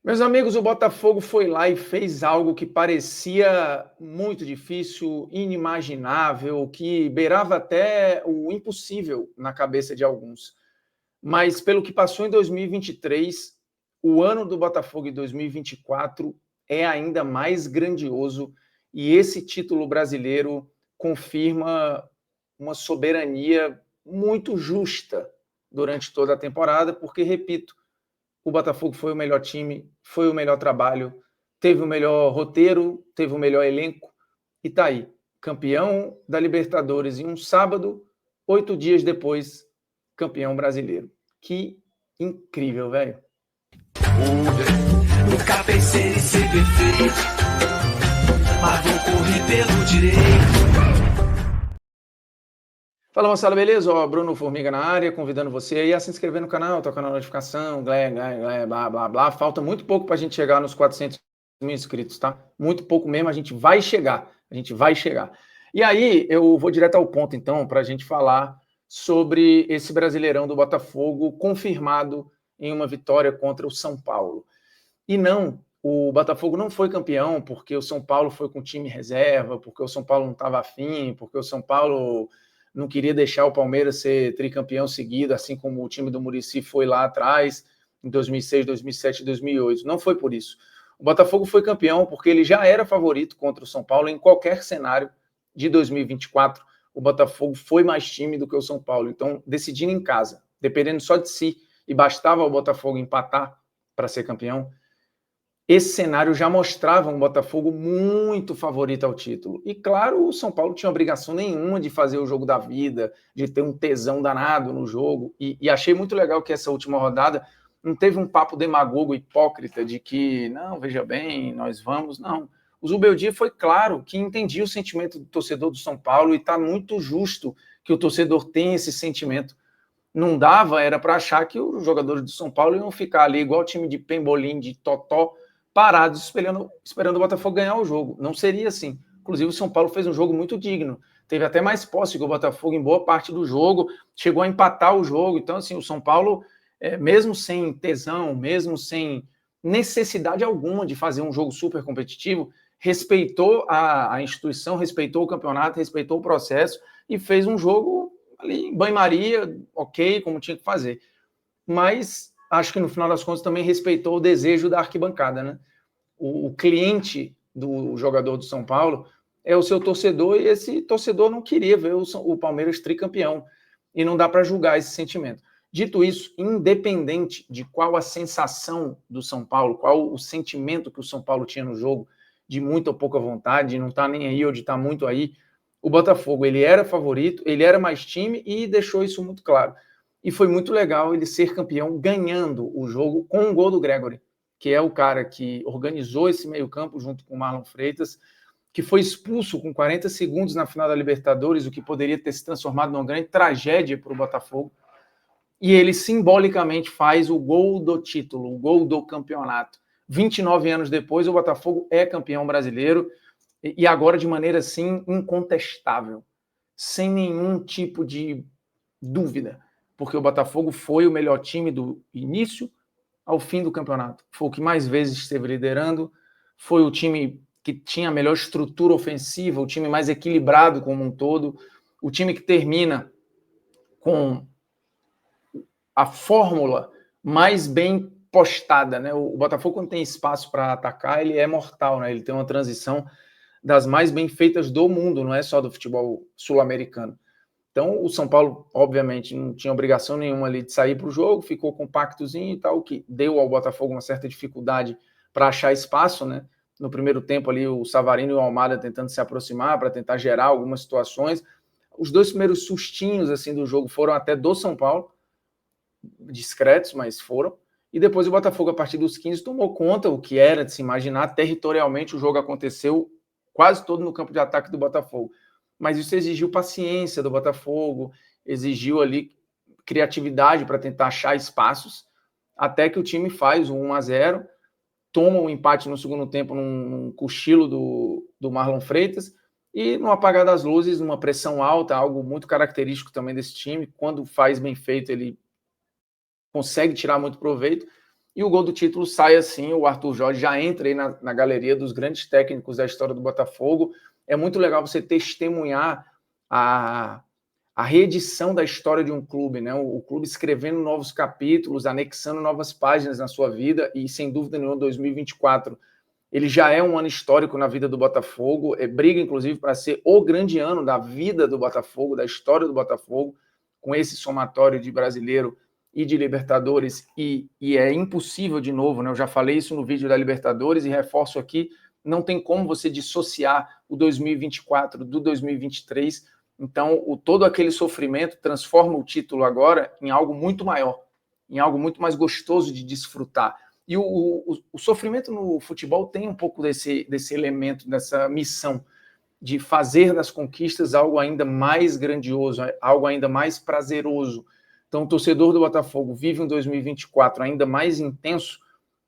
Meus amigos, o Botafogo foi lá e fez algo que parecia muito difícil, inimaginável, que beirava até o impossível na cabeça de alguns. Mas pelo que passou em 2023, o ano do Botafogo em 2024 é ainda mais grandioso e esse título brasileiro confirma uma soberania muito justa durante toda a temporada, porque, repito, o Botafogo foi o melhor time, foi o melhor trabalho, teve o melhor roteiro, teve o melhor elenco e tá aí, campeão da Libertadores em um sábado, 8 dias depois, campeão brasileiro. Que incrível, velho. Nunca pensei em ser perfeito, mas vou correr pelo direito. Fala, moçada, beleza? Ó, Bruno Formiga na área, convidando você aí a se inscrever no canal, tocar na notificação, blá, blá, blá. Falta muito pouco para a gente chegar nos 400 mil inscritos, tá? Muito pouco mesmo, a gente vai chegar. E aí, eu vou direto ao ponto, então, para a gente falar sobre esse Brasileirão do Botafogo confirmado em uma vitória contra o São Paulo. E não, o Botafogo não foi campeão porque o São Paulo foi com time reserva, porque o São Paulo não estava afim, porque o São Paulo não queria deixar o Palmeiras ser tricampeão seguido, assim como o time do Muricy foi lá atrás, em 2006, 2007 e 2008. Não foi por isso. O Botafogo foi campeão porque ele já era favorito contra o São Paulo em qualquer cenário de 2024. O Botafogo foi mais time do que o São Paulo. Então, decidindo em casa, dependendo só de si, e bastava o Botafogo empatar para ser campeão, esse cenário já mostrava um Botafogo muito favorito ao título. E claro, o São Paulo tinha obrigação nenhuma de fazer o jogo da vida, de ter um tesão danado no jogo. E achei muito legal que essa última rodada não teve um papo demagogo hipócrita de que, não, veja bem, nós vamos. Não. O Zubeldia foi claro que entendia o sentimento do torcedor do São Paulo e está muito justo que o torcedor tenha esse sentimento. Não dava, era para achar que os jogadores do São Paulo iam ficar ali igual o time de pembolim, de totó, parados esperando o Botafogo ganhar o jogo. Não seria assim. Inclusive, o São Paulo fez um jogo muito digno. Teve até mais posse que o Botafogo em boa parte do jogo, chegou a empatar o jogo. Então, assim, o São Paulo, mesmo sem tesão, mesmo sem necessidade alguma de fazer um jogo super competitivo, respeitou a instituição, respeitou o campeonato, respeitou o processo e fez um jogo ali em banho-maria, ok, como tinha que fazer. Mas acho que no final das contas também respeitou o desejo da arquibancada, né? O cliente do jogador do São Paulo é o seu torcedor e esse torcedor não queria ver o Palmeiras tricampeão e não dá para julgar esse sentimento. Dito isso, independente de qual a sensação do São Paulo, qual o sentimento que o São Paulo tinha no jogo, de muita ou pouca vontade, de não estar nem aí ou de estar muito aí, o Botafogo ele era favorito, ele era mais time e deixou isso muito claro. E foi muito legal ele ser campeão ganhando o jogo com um gol do Gregory, que é o cara que organizou esse meio-campo junto com o Marlon Freitas, que foi expulso com 40 segundos na final da Libertadores, o que poderia ter se transformado numa grande tragédia para o Botafogo. E ele simbolicamente faz o gol do título, o gol do campeonato. 29 anos depois, o Botafogo é campeão brasileiro e agora de maneira assim incontestável, sem nenhum tipo de dúvida, porque o Botafogo foi o melhor time do início ao fim do campeonato. Foi o que mais vezes esteve liderando, foi o time que tinha a melhor estrutura ofensiva, o time mais equilibrado como um todo, o time que termina com a fórmula mais bem postada, né? O Botafogo, quando tem espaço para atacar, ele é mortal, né? Ele tem uma transição das mais bem feitas do mundo, não é só do futebol sul-americano. Então, o São Paulo, obviamente, não tinha obrigação nenhuma ali de sair para o jogo, ficou compactozinho e tal, que deu ao Botafogo uma certa dificuldade para achar espaço, né? No primeiro tempo ali, o Savarino e o Almada tentando se aproximar para tentar gerar algumas situações. Os dois primeiros sustinhos assim do jogo foram até do São Paulo, discretos, mas foram. E depois o Botafogo, a partir dos 15, tomou conta, o que era de se imaginar. Territorialmente, o jogo aconteceu quase todo no campo de ataque do Botafogo. Mas isso exigiu paciência do Botafogo, exigiu ali criatividade para tentar achar espaços, até que o time faz o 1-0, toma um empate no segundo tempo num cochilo do Marlon Freitas, e no apagar das luzes, numa pressão alta, algo muito característico também desse time, quando faz bem feito, ele consegue tirar muito proveito, E o gol do título sai assim, o Arthur Jorge já entra aí na galeria dos grandes técnicos da história do Botafogo. É muito legal você testemunhar a reedição da história de um clube, né? O clube escrevendo novos capítulos, anexando novas páginas na sua vida, e sem dúvida nenhuma, 2024 ele já é um ano histórico na vida do Botafogo, briga inclusive para ser o grande ano da vida do Botafogo, da história do Botafogo, com esse somatório de Brasileiro e de Libertadores, e é impossível, de novo, né? Eu já falei isso no vídeo da Libertadores e reforço aqui, não tem como você dissociar o 2024 do 2023. Então, todo aquele sofrimento transforma o título agora em algo muito maior, em algo muito mais gostoso de desfrutar. E o sofrimento no futebol tem um pouco desse elemento, dessa missão de fazer das conquistas algo ainda mais grandioso, algo ainda mais prazeroso. Então, o torcedor do Botafogo vive um 2024 ainda mais intenso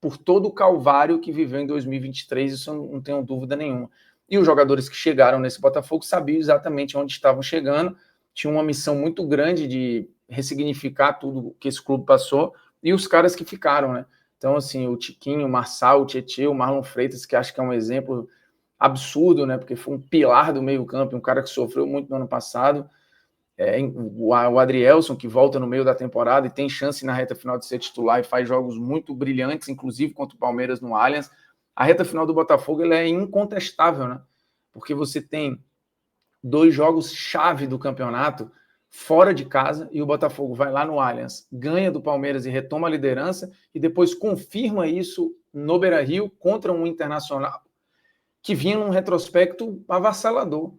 por todo o calvário que viveu em 2023, isso eu não tenho dúvida nenhuma. E os jogadores que chegaram nesse Botafogo sabiam exatamente onde estavam chegando, tinham uma missão muito grande de ressignificar tudo que esse clube passou, e os caras que ficaram, né? Então, assim, o Tiquinho, o Marçal, o Tietê, o Marlon Freitas, que acho que é um exemplo absurdo, né? Porque foi um pilar do meio-campo, um cara que sofreu muito no ano passado. O Adrielson, que volta no meio da temporada e tem chance na reta final de ser titular e faz jogos muito brilhantes, inclusive contra o Palmeiras no Allianz. A reta final do Botafogo ela é incontestável, né? Porque você tem 2 jogos-chave do campeonato fora de casa, e o Botafogo vai lá no Allianz, ganha do Palmeiras e retoma a liderança, e depois confirma isso no Beira-Rio contra um Internacional que vinha num retrospecto avassalador.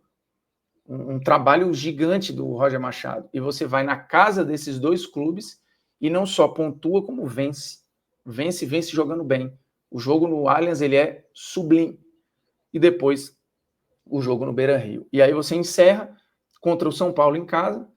Um trabalho gigante do Roger Machado. E você vai na casa desses 2 clubes e não só pontua, como vence. Vence jogando bem. O jogo no Allianz ele é sublime. E depois o jogo no Beira-Rio. E aí você encerra contra o São Paulo em casa,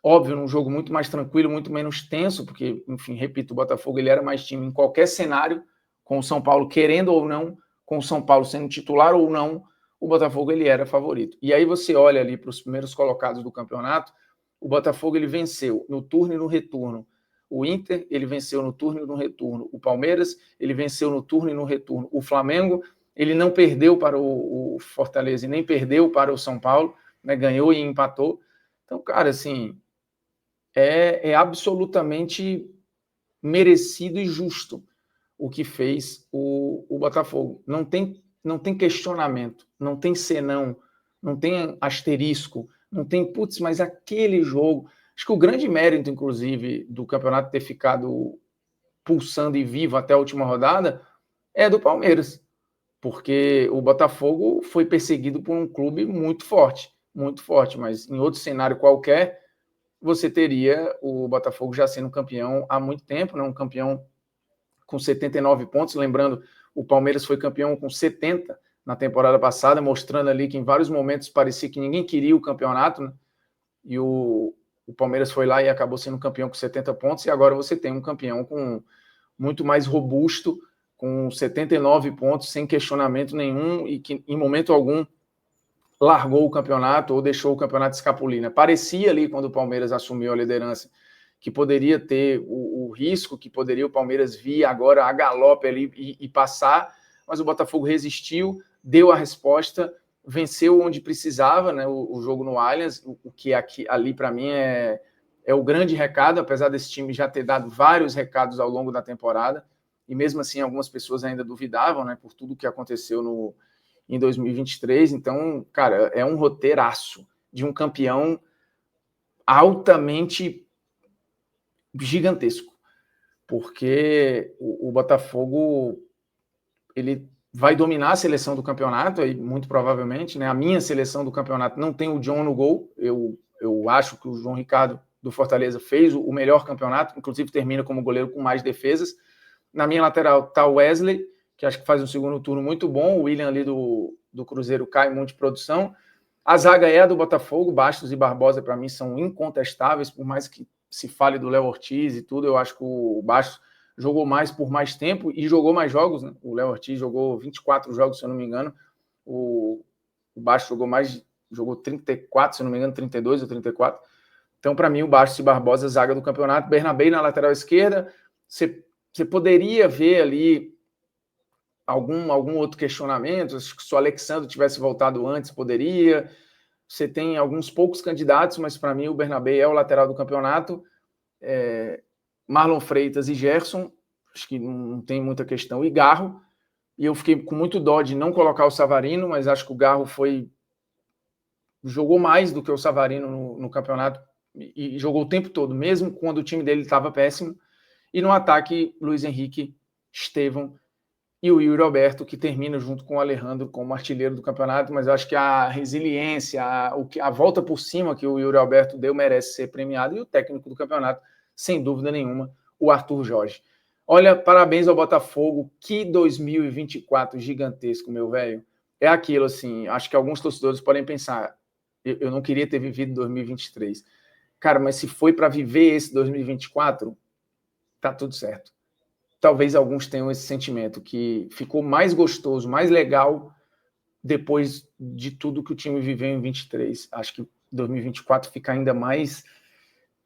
óbvio, num jogo muito mais tranquilo, muito menos tenso, porque, enfim, repito, o Botafogo ele era mais time em qualquer cenário, com o São Paulo querendo ou não, com o São Paulo sendo titular ou não, o Botafogo ele era favorito. E aí você olha ali para os primeiros colocados do campeonato, o Botafogo ele venceu no turno e no retorno. O Inter, ele venceu no turno e no retorno. O Palmeiras, ele venceu no turno e no retorno. O Flamengo, ele não perdeu para o Fortaleza e nem perdeu para o São Paulo, né? Ganhou e empatou. Então, cara, assim, é absolutamente merecido e justo o que fez o Botafogo. Não tem questionamento, não tem senão, não tem asterisco, não tem, putz, mas aquele jogo... Acho que o grande mérito, inclusive, do campeonato ter ficado pulsando e vivo até a última rodada é do Palmeiras, porque o Botafogo foi perseguido por um clube muito forte, mas em outro cenário qualquer, você teria o Botafogo já sendo campeão há muito tempo, né? Um campeão com 79 pontos, lembrando, o Palmeiras foi campeão com 70 na temporada passada, mostrando ali que em vários momentos parecia que ninguém queria o campeonato, né? E o Palmeiras foi lá e acabou sendo campeão com 70 pontos, e agora você tem um campeão com muito mais robusto, com 79 pontos, sem questionamento nenhum, e que em momento algum largou o campeonato ou deixou o campeonato escapulir, né? Parecia ali, quando o Palmeiras assumiu a liderança, que poderia ter o risco, que poderia o Palmeiras vir agora a galope ali e passar, mas o Botafogo resistiu, deu a resposta, venceu onde precisava, né? O jogo no Allianz, o que ali para mim é o grande recado, apesar desse time já ter dado vários recados ao longo da temporada, e mesmo assim algumas pessoas ainda duvidavam, né? Por tudo que aconteceu em 2023, então, cara, é um roteiraço de um campeão altamente gigantesco, porque o Botafogo ele vai dominar a seleção do campeonato, aí, muito provavelmente, né? A minha seleção do campeonato não tem o John no gol, eu acho que o João Ricardo do Fortaleza fez o melhor campeonato, inclusive termina como goleiro com mais defesas. Na minha lateral está o Wesley, que acho que faz um segundo turno muito bom, o William ali do Cruzeiro cai muito de produção. A zaga é a do Botafogo, Bastos e Barbosa para mim são incontestáveis, por mais que se fale do Léo Ortiz e tudo, eu acho que o Bastos jogou mais por mais tempo e jogou mais jogos, né? O Léo Ortiz jogou 24 jogos, se eu não me engano, o Bastos jogou 34, se eu não me engano, 32 ou 34. Então, para mim, o Bastos e Barbosa, zaga do campeonato. Bernabei na lateral esquerda, você Você poderia ver ali algum outro questionamento, acho que se o Alexandre tivesse voltado antes, poderia. Você tem alguns poucos candidatos, mas para mim o Bernabé é o lateral do campeonato. Marlon Freitas e Gerson, acho que não tem muita questão, e Garro. E eu fiquei com muito dó de não colocar o Savarino, mas acho que o Garro jogou mais do que o Savarino no campeonato e jogou o tempo todo, mesmo quando o time dele estava péssimo. E no ataque, Luiz Henrique, Estevão e o Yuri Alberto, que termina junto com o Alejandro como artilheiro do campeonato, mas eu acho que a resiliência, a volta por cima que o Yuri Alberto deu merece ser premiado, e o técnico do campeonato, sem dúvida nenhuma, o Arthur Jorge. Olha, parabéns ao Botafogo, que 2024 gigantesco, meu velho. É aquilo, assim, acho que alguns torcedores podem pensar, eu não queria ter vivido 2023. Cara, mas se foi para viver esse 2024, tá tudo certo. Talvez alguns tenham esse sentimento, que ficou mais gostoso, mais legal, depois de tudo que o time viveu em 23. Acho que 2024 fica ainda mais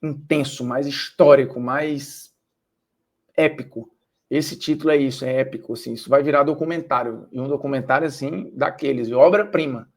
intenso, mais histórico, mais épico. Esse título é isso, é épico, assim, isso vai virar documentário, e um documentário, assim, daqueles, obra-prima.